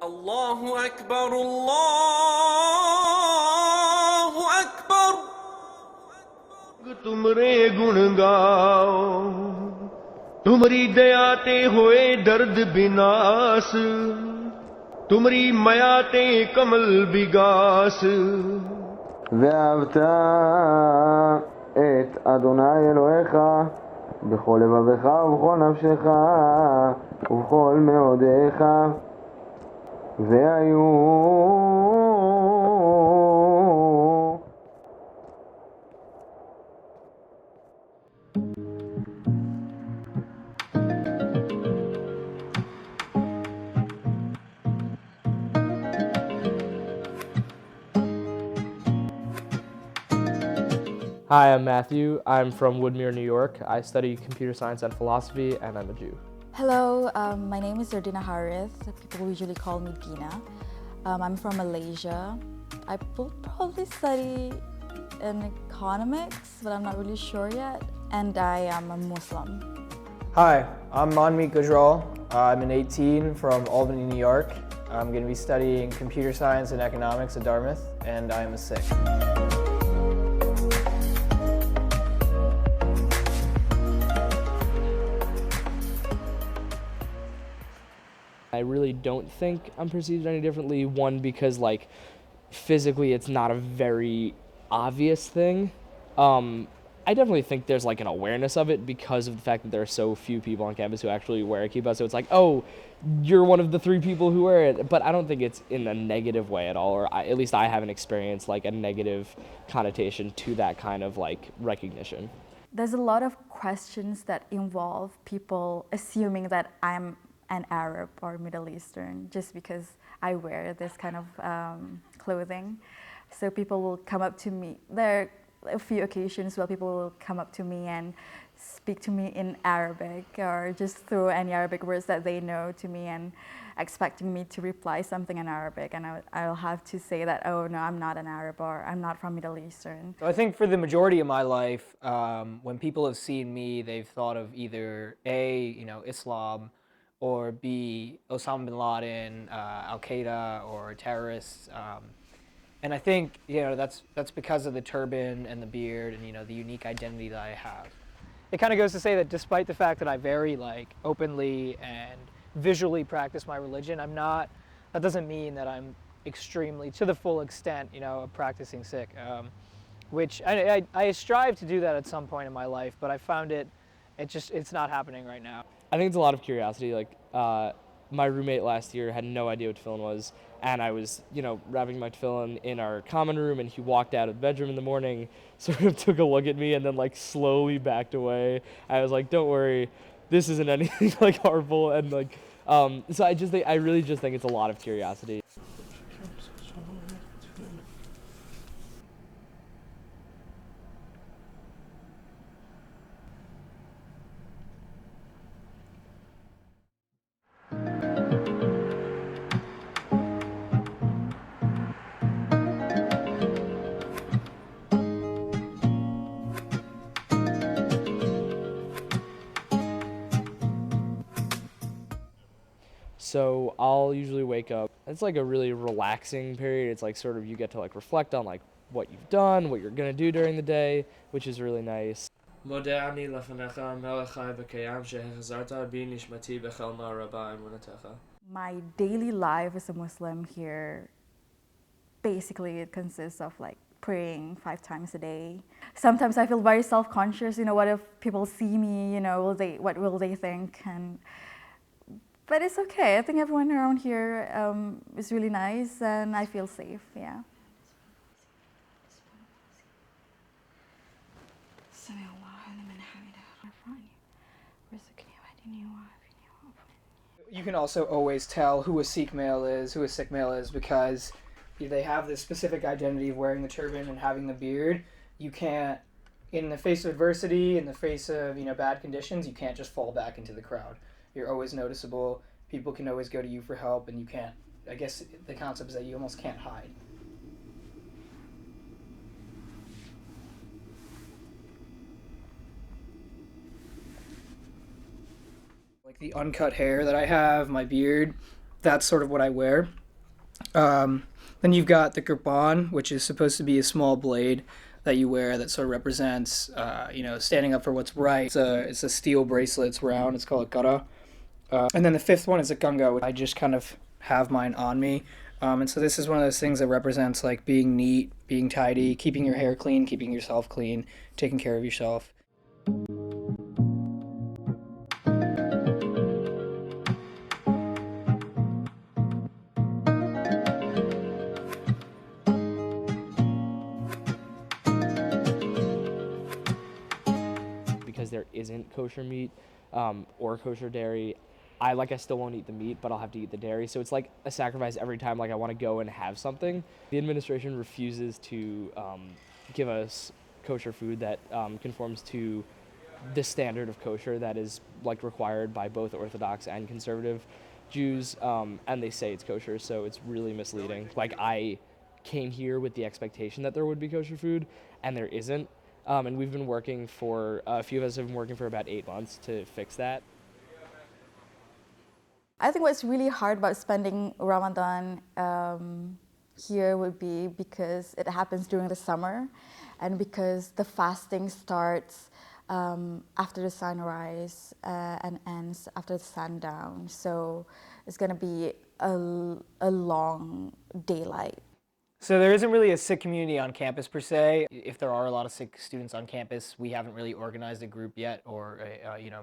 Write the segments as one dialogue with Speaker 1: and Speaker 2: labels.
Speaker 1: الله أكبر الله أكبر
Speaker 2: तुमरे गुण गाओ तुमरी दया ते होए दर्द विनाश तुमरी माया ते कमल Vegas
Speaker 3: ואהבת את אדוני אלוהיך בכל לבבך ובכל נפשך ובכל מאודיך והיו
Speaker 4: Hi, I'm Matthew. I'm from Woodmere, New York. I study computer science and philosophy, and I'm a Jew.
Speaker 5: Hello, my name is Dina Harith. People usually call me Dina. I'm from Malaysia. I will probably study in economics, but I'm not really sure yet. And I am a Muslim.
Speaker 6: Hi, I'm Manmeet Gujral. I'm an 18 from Albany, New York. I'm going to be studying computer science and economics at Dartmouth, and I am a Sikh.
Speaker 4: I really don't think I'm perceived any differently. One, because like physically it's not a very obvious thing. I definitely think there's like an awareness of it because of the fact that there are so few people on campus who actually wear a kippah. So it's like, oh, you're one of the 3 people who wear it. But I don't think it's in a negative way at all, or at least I haven't experienced like a negative connotation to that kind of like recognition.
Speaker 5: There's a lot of questions that involve people assuming that I'm an Arab or Middle Eastern just because I wear this kind of clothing. So people will come up to me. There are a few occasions where people will come up to me and speak to me in Arabic or just throw any Arabic words that they know to me and expecting me to reply something in Arabic. And I'll have to say that, oh no, I'm not an Arab or I'm not from Middle Eastern.
Speaker 6: So I think for the majority of my life, when people have seen me, they've thought of either A, Islam, or B, Osama bin Laden, Al-Qaeda, or terrorists. And I think, that's because of the turban and the beard and, the unique identity that I have. It kind of goes to say that despite the fact that I very, openly and visually practice my religion, that doesn't mean that I'm extremely, to the full extent, a practicing Sikh. Which I strive to do that at some point in my life, but I found it's not happening right now.
Speaker 4: I think it's a lot of curiosity. Like, my roommate last year had no idea what tefillin was, and I was, wrapping my tefillin in our common room, and he walked out of the bedroom in the morning, sort of took a look at me, and then, slowly backed away. I was like, don't worry, this isn't anything, harmful, and, so I really just think it's a lot of curiosity. So I'll usually wake up. It's a really relaxing period. It's sort of you get to reflect on what you've done, what you're gonna do during the day, which is really nice.
Speaker 1: מודה אני לפניך מלך חי וקיים שהחזרת בי נשמתי בכל מה רבה אמונתך.
Speaker 5: My daily life as a Muslim here, basically it consists of praying 5 times a day. Sometimes I feel very self-conscious, what if people see me, what will they think? But it's okay. I think everyone around here is really nice and I feel safe, yeah.
Speaker 6: You can also always tell who a Sikh male is, who a Sikh male is, because they have this specific identity of wearing the turban and having the beard. You can't, in the face of adversity, in the face of bad conditions, you can't just fall back into the crowd. You're always noticeable. People can always go to you for help, and you can't. I guess the concept is that you almost can't hide. The uncut hair that I have, my beard, That's sort of what I wear. Then you've got the kirpan, which is supposed to be a small blade that you wear that sort of represents, standing up for what's right. It's a steel bracelet. It's round. It's called a kara. And then the fifth one is a ganga. I just kind of have mine on me. And so this is one of those things that represents like being neat, being tidy, keeping your hair clean, keeping yourself clean, taking care of yourself.
Speaker 4: Because there isn't kosher meat or kosher dairy, I still won't eat the meat, but I'll have to eat the dairy. So it's like a sacrifice every time I want to go and have something. The administration refuses to give us kosher food that conforms to the standard of kosher that is required by both Orthodox and conservative Jews, and they say it's kosher, so it's really misleading. I came here with the expectation that there would be kosher food, and there isn't. And we've been working a few of us have been working for about 8 months to fix that.
Speaker 5: I think what's really hard about spending Ramadan here would be because it happens during the summer and because the fasting starts after the sunrise and ends after the sundown. So it's going to be a long daylight.
Speaker 6: So there isn't really a Sikh community on campus per se. If there are a lot of Sikh students on campus, we haven't really organized a group yet or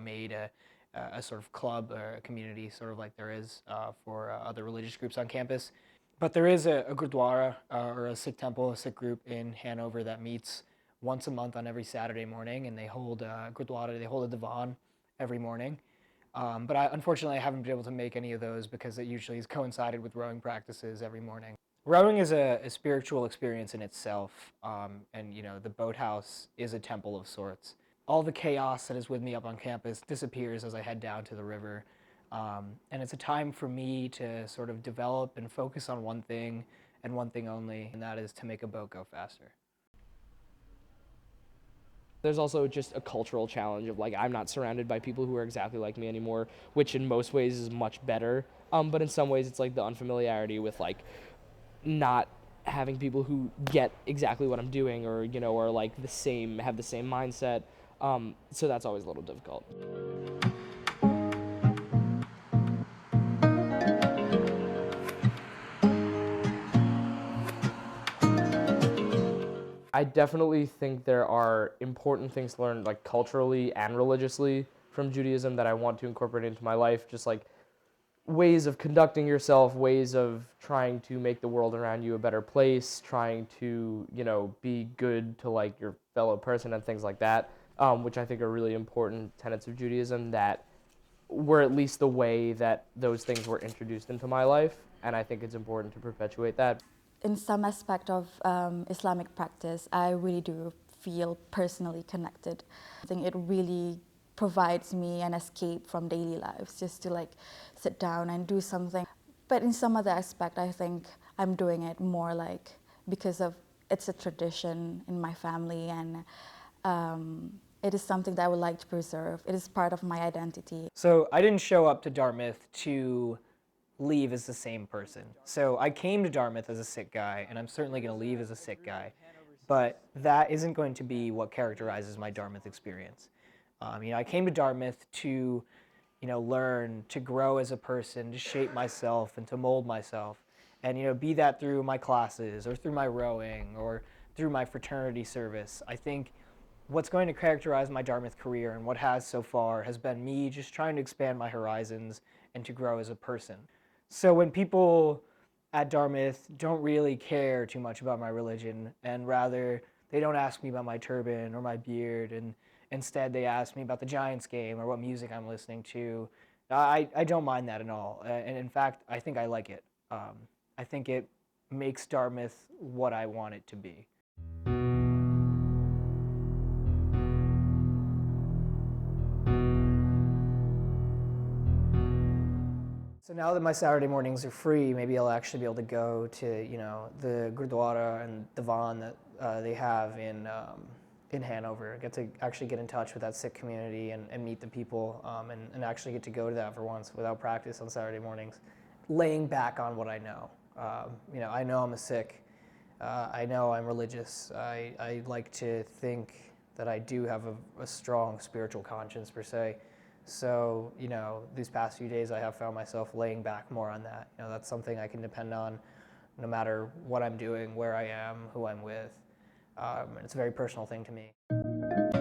Speaker 6: made a sort of club or a community sort of like there is for other religious groups on campus. But there is a gurdwara or a Sikh temple, a Sikh group in Hanover that meets once a month on every Saturday morning, and they hold gurdwara, they hold a divan every morning. But unfortunately, I haven't been able to make any of those because it usually is coincided with rowing practices every morning. Rowing is a spiritual experience in itself, and the boathouse is a temple of sorts. All the chaos that is with me up on campus disappears as I head down to the river, and it's a time for me to sort of develop and focus on one thing and one thing only, and that is to make a boat go faster.
Speaker 4: There's also just a cultural challenge of I'm not surrounded by people who are exactly like me anymore, which in most ways is much better, but in some ways it's the unfamiliarity with not having people who get exactly what I'm doing or are have the same mindset, so that's always a little difficult. I definitely think there are important things to learn culturally and religiously from Judaism that I want to incorporate into my life, just ways of conducting yourself, ways of trying to make the world around you a better place, trying to, be good to your fellow person and things like that, which I think are really important tenets of Judaism that were at least the way that those things were introduced into my life, and I think it's important to perpetuate that.
Speaker 5: In some aspect of Islamic practice, I really do feel personally connected. I think it really provides me an escape from daily lives, just to sit down and do something. But in some other aspect, I think I'm doing it more because of it's a tradition in my family, and it is something that I would like to preserve. It is part of my identity.
Speaker 6: So I didn't show up to Dartmouth to leave as the same person. So I came to Dartmouth as a Sikh guy, and I'm certainly going to leave as a Sikh guy, but that isn't going to be what characterizes my Dartmouth experience. I came to Dartmouth to, learn, to grow as a person, to shape myself and to mold myself, and be that through my classes or through my rowing or through my fraternity service. I think what's going to characterize my Dartmouth career and what has so far has been me just trying to expand my horizons and to grow as a person. So when people at Dartmouth don't really care too much about my religion, and rather they don't ask me about my turban or my beard, and instead they ask me about the Giants game or what music I'm listening to, I don't mind that at all. And in fact, I think I like it. I think it makes Dartmouth what I want it to be. So now that my Saturday mornings are free, maybe I'll actually be able to go to, the Gurdwara and Divan that they have in Hanover. Get to actually get in touch with that Sikh community and meet the people and actually get to go to that for once without practice on Saturday mornings. laying back on what I know. You know, I know I'm a Sikh. I know I'm religious. I like to think that I do have a strong spiritual conscience per se. So, you know, these past few days I have found myself laying back more on that. You know, that's something I can depend on no matter what I'm doing, where I am, who I'm with. And it's a very personal thing to me.